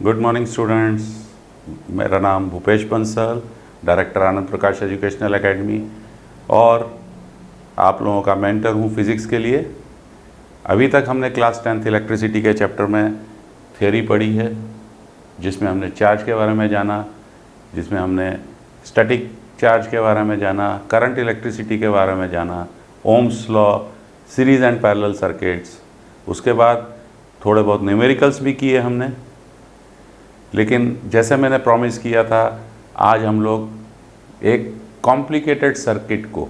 Good morning students. मेरा नाम Bhupesh Bansal, director Anand Prakash educational academy और आप लोगों का मेंटर हूँ फिज़िक्स के लिए। अभी तक हमने क्लास 10th इलेक्ट्रिसिटी के चैप्टर में थ्योरी पढ़ी है, जिसमें हमने चार्ज के बारे में जाना, जिसमें हमने स्टैटिक चार्ज के बारे में जाना, करंट इलेक्ट्रिसिटी के बारे में जाना, Ohm's law, series and parallel circuits. उसके बाद थोड़े बहुत न्यूमेरिकल्स भी किए हमने। लेकिन जैसे मैंने प्रॉमिस किया था, आज हम लोग एक कॉम्प्लिकेटेड सर्किट को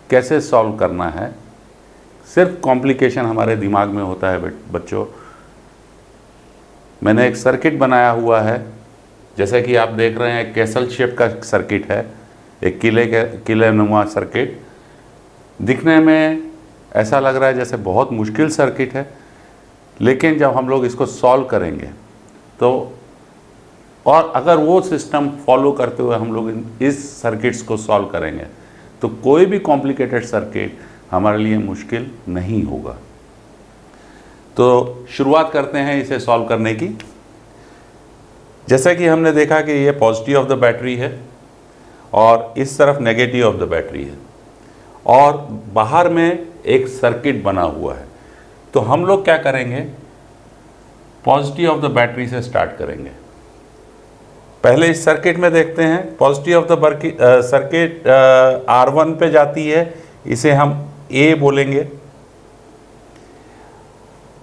कैसे सॉल्व करना है। सिर्फ कॉम्प्लिकेशन हमारे दिमाग में होता है बच्चों। मैंने एक सर्किट बनाया हुआ है, जैसे कि आप देख रहे हैं, कैसल शेप का सर्किट है, एक किले नुमा सर्किट। दिखने में ऐसा लग रहा है जैसे बहुत मुश्किल सर्किट है, लेकिन जब हम लोग इसको सॉल्व करेंगे तो, और अगर वो सिस्टम फॉलो करते हुए हम लोग इस सर्किट्स को सॉल्व करेंगे तो कोई भी कॉम्प्लिकेटेड सर्किट हमारे लिए मुश्किल नहीं होगा। तो शुरुआत करते हैं इसे सॉल्व करने की। जैसा कि हमने देखा कि ये पॉजिटिव ऑफ द बैटरी है और इस तरफ नेगेटिव ऑफ द बैटरी है और बाहर में एक सर्किट बना हुआ है। तो हम लोग क्या करेंगे, पॉजिटिव ऑफ द बैटरी से स्टार्ट करेंगे। पहले इस सर्किट में देखते हैं। Positive of the circuit R1 पे जाती है, इसे हम A बोलेंगे।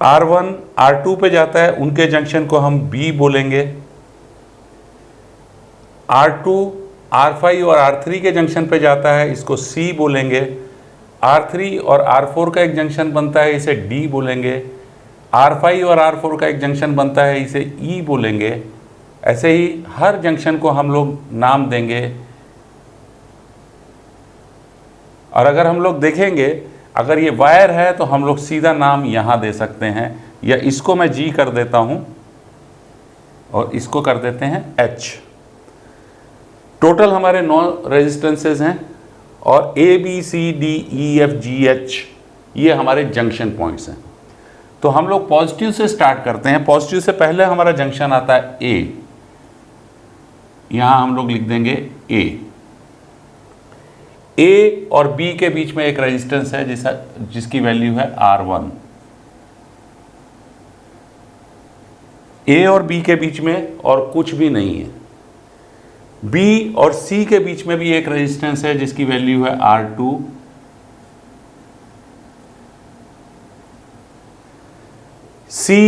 R1 R2 पे जाता है, उनके जंक्शन को हम B बोलेंगे। R2 R5 और R3 के जंक्शन पे जाता है, इसको C बोलेंगे। R3 और R4 का एक जंक्शन बनता है, इसे D बोलेंगे। R5 और R4 का एक जंक्शन बनता है, इसे E बोलेंगे। ऐसे ही हर जंक्शन को हम लोग नाम देंगे। और अगर हम लोग देखेंगे, अगर ये वायर है तो हम लोग सीधा नाम यहाँ दे सकते हैं, या इसको मैं G कर देता हूँ और इसको कर देते हैं H। टोटल हमारे 9 रेजिस्टेंसेस हैं और A B C D E F G H ये हमारे जंक्शन पॉइंट्स हैं। तो हम लोग पॉजिटिव से स्टार्ट करते हैं। पॉजिटिव से पहले हमारा जंक्शन आता है A, यहाँ हम लोग लिख देंगे A। A और B के बीच में एक रेजिस्टेंस है जिसकी वैल्यू है R1। A और B के बीच में और कुछ भी नहीं है। B और C के बीच में भी एक रेजिस्टेंस है जिसकी वैल्यू है R2। C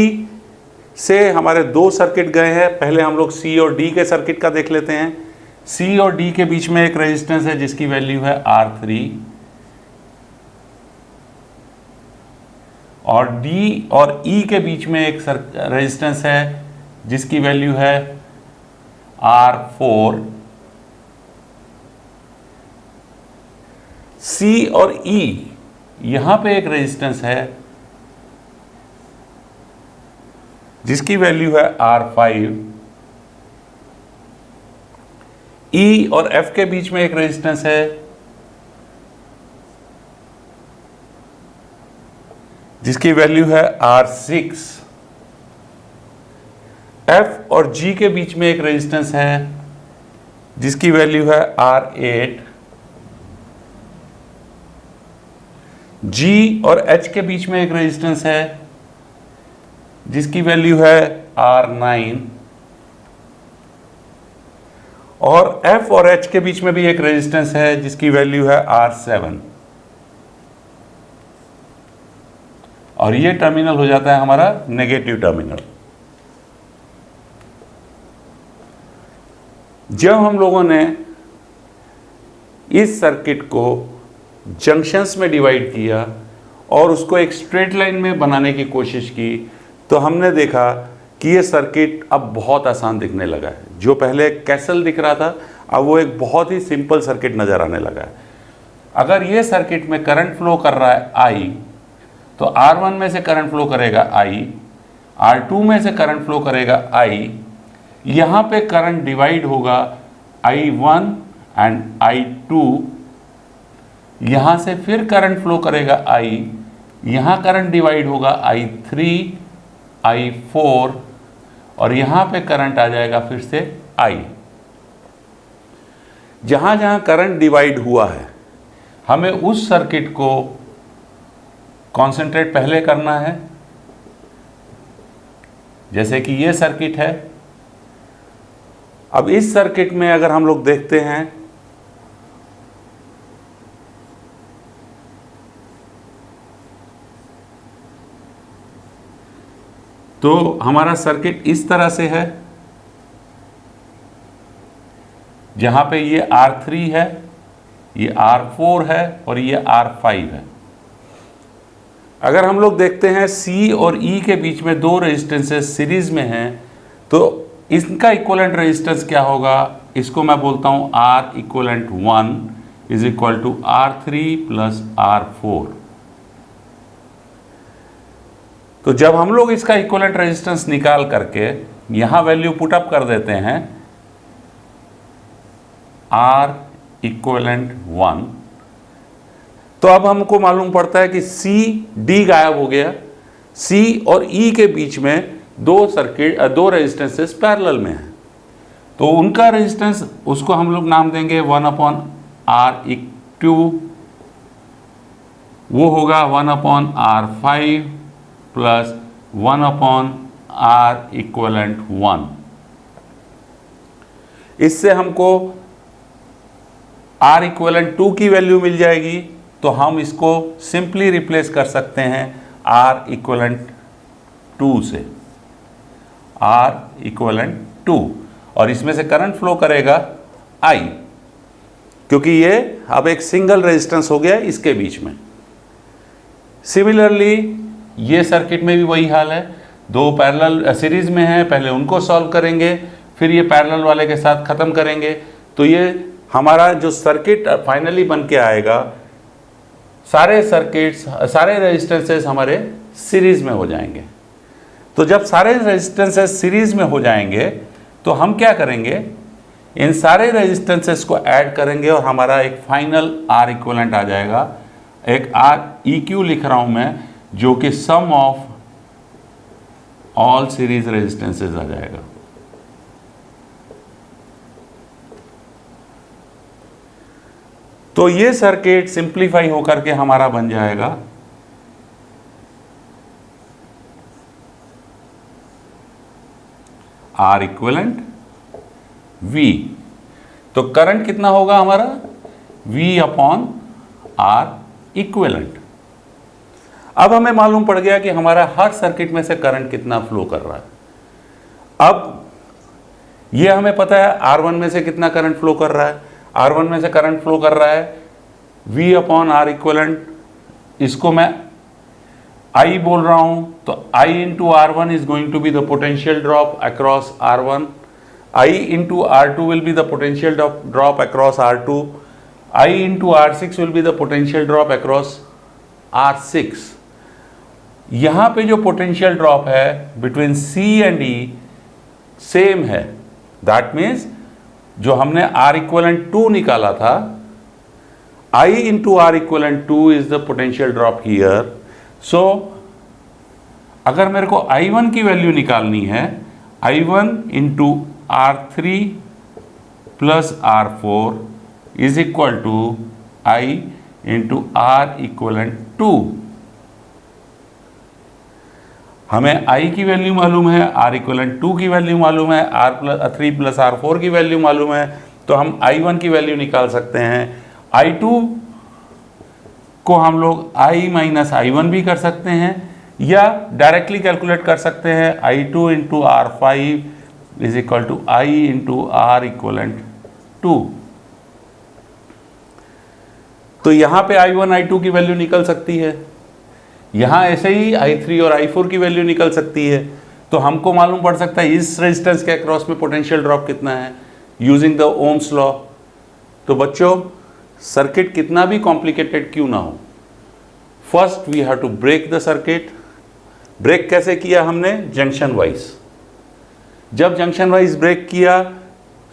से हमारे 2 सर्किट गए हैं। पहले हम लोग C और D के सर्किट का देख लेते हैं। C और D के बीच में एक रेजिस्टेंस है जिसकी वैल्यू है R3 और D और E के बीच में एक रेजिस्टेंस है जिसकी वैल्यू है R4। C और E यहां पे एक रेजिस्टेंस है जिसकी वैल्यू है R5। E और F के बीच में एक रेजिस्टेंस है जिसकी वैल्यू है R6। F और G के बीच में एक रेजिस्टेंस है जिसकी वैल्यू है R8। G और H के बीच में एक रेजिस्टेंस है जिसकी वैल्यू है R9 और F और H के बीच में भी एक रेजिस्टेंस है जिसकी वैल्यू है R7। और ये टर्मिनल हो जाता है हमारा नेगेटिव टर्मिनल। जब हम लोगों ने इस सर्किट को जंक्शंस में डिवाइड किया और उसको एक स्ट्रेट लाइन में बनाने की कोशिश की, तो हमने देखा कि ये सर्किट अब बहुत आसान दिखने लगा है। जो पहले कैसल दिख रहा था, अब वो एक बहुत ही सिंपल सर्किट नज़र आने लगा है। अगर ये सर्किट में करंट फ्लो कर रहा है I, तो R1 में से करंट फ्लो करेगा I, R2 में से करंट फ्लो करेगा I, यहाँ पे करंट डिवाइड होगा I1 एंड I2, यहाँ से फिर करंट फ्लो करेगा I, यहाँ करंट डिवाइड होगा I3, I4 और यहाँ पे करंट आ जाएगा फिर से I। जहाँ जहाँ करंट डिवाइड हुआ है हमें उस सर्किट को कॉन्सेंट्रेट पहले करना है। जैसे कि ये सर्किट है, अब इस सर्किट में अगर हम लोग देखते हैं तो हमारा सर्किट इस तरह से है, जहां पे ये R3 है, ये R4 है और ये R5 है। अगर हम लोग देखते हैं C और E के बीच में दो रेजिस्टेंसेस सीरीज में हैं तो इसका इक्विवेलेंट रेजिस्टेंस क्या होगा, इसको मैं बोलता हूं R equivalent 1 is equal to R3 plus R4। तो जब हम लोग इसका इक्विवेलेंट रेजिस्टेंस निकाल करके यहां वैल्यू पुट अप कर देते हैं R इक्विवेलेंट 1, तो अब हमको मालूम पड़ता है कि C D गायब हो गया, C और E के बीच में दो रेजिस्टेंसेस पैरेलल में हैं, तो उनका रेजिस्टेंस उसको हम लोग नाम देंगे 1/R2, वो होगा 1/R5 प्लस 1/R इक्विवेलेंट 1। इससे हमको R इक्विवेलेंट 2 की वैल्यू मिल जाएगी, तो हम इसको सिंपली रिप्लेस कर सकते हैं R इक्विवेलेंट 2 से, R इक्विवेलेंट 2, और इसमें से करंट फ्लो करेगा I, क्योंकि ये अब एक सिंगल रेजिस्टेंस हो गया इसके बीच में। सिमिलरली ये सर्किट में भी वही हाल है, दो पैरेलल सीरीज में हैं, पहले उनको सॉल्व करेंगे फिर ये पैरेलल वाले के साथ ख़त्म करेंगे, तो ये हमारा जो सर्किट फाइनली बन के आएगा, सारे रेजिस्टेंसेस हमारे सीरीज में हो जाएंगे। तो जब सारे रेजिस्टेंसेस सीरीज में हो जाएंगे तो हम क्या करेंगे, इन सारे रेजिस्टेंसेस को ऐड करेंगे और हमारा एक फाइनल R इक्विवेलेंट आ जाएगा। एक R EQ लिख रहा हूं मैं, जो कि सम ऑफ ऑल सीरीज रेजिस्टेंसेस आ जाएगा। तो ये सर्किट सिंप्लीफाई होकर के हमारा बन जाएगा R इक्विवेलेंट V। तो करंट कितना होगा हमारा, V/R इक्विवेलेंट। अब हमें मालूम पड़ गया कि हमारा हर सर्किट में से करंट कितना फ्लो कर रहा है। अब ये हमें पता है R1 में से कितना करंट फ्लो कर रहा है, R1 में से करंट फ्लो कर रहा है V/R इक्विवेलेंट, इसको मैं I बोल रहा हूं, तो I into R1 is going to be the potential drop across R1, I into R2 will be the potential drop across R2, I into R6 will be the potential drop across R6। यहां पे जो potential drop है between C and E same है, that means जो हमने R equivalent 2 निकाला था, I into R equivalent 2 is the potential drop here. So अगर मेरे को I1 की वैल्यू निकालनी है, I1 into R3 plus R4 is equal to I into R equivalent 2। हमें I की वैल्यू मालूम है, R इक्विवेलेंट 2 की वैल्यू मालूम है, R3 प्लस R4 की वैल्यू मालूम है, तो हम I1 की वैल्यू निकाल सकते हैं। I2 को हम लोग I माइनस I1 भी कर सकते हैं, या डायरेक्टली कैलकुलेट कर सकते हैं I2 into R5 is equal to I into R equivalent 2। तो यहाँ पे I1 I2 की वैल्यू निकल सकती है, यहाँ ऐसे ही I3 और I4 की वैल्यू निकल सकती है। तो हमको मालूम पड़ सकता है इस रेजिस्टेंस के अक्रॉस में पोटेंशियल ड्रॉप कितना है यूजिंग द ओम्स लॉ। तो बच्चों, सर्किट कितना भी कॉम्प्लिकेटेड क्यों ना हो, first we have to break the circuit. Break कैसे किया हमने, जंक्शन वाइज। जब जंक्शन वाइज ब्रेक किया,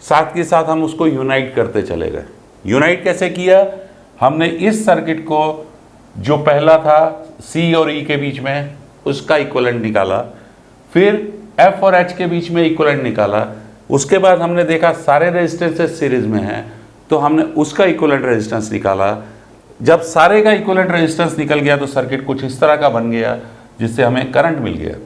साथ के साथ हम उसको यूनाइट करते चले गए। यूनाइट कैसे किया, हमने इस सर्किट को जो पहला था C और E के बीच में, उसका इक्विवेलेंट निकाला, फिर F और H के बीच में इक्विवेलेंट निकाला, उसके बाद हमने देखा सारे रेजिस्टेंसेस सीरीज में हैं, तो हमने उसका इक्विवेलेंट रेजिस्टेंस निकाला। जब सारे का इक्विवेलेंट रेजिस्टेंस निकल गया तो सर्किट कुछ इस तरह का बन गया जिससे हमें करंट मिल गया।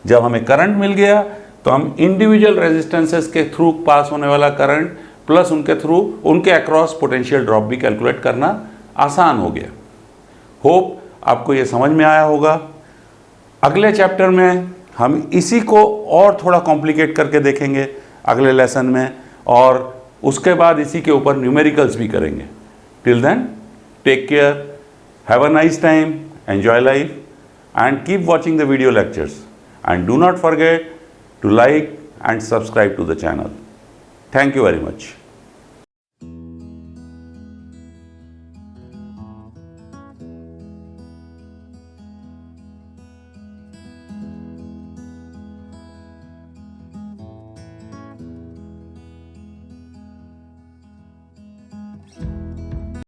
जब हमें करंट मिल गया तो हम इंडिविजुअल रेजिस्टेंसेस के थ्रू पास होने वाला करंट प्लस उनके अक्रॉस पोटेंशियल ड्रॉप भी कैलकुलेट करना आसान हो गया। होप आपको ये समझ में आया होगा। अगले चैप्टर में हम इसी को और थोड़ा कॉम्प्लिकेट करके देखेंगे अगले लेसन में, और उसके बाद इसी के ऊपर न्यूमेरिकल्स भी करेंगे। Till then, take care, have a nice time, enjoy life and keep watching the video lectures, and do not forget to like and subscribe to the channel. Thank you very much.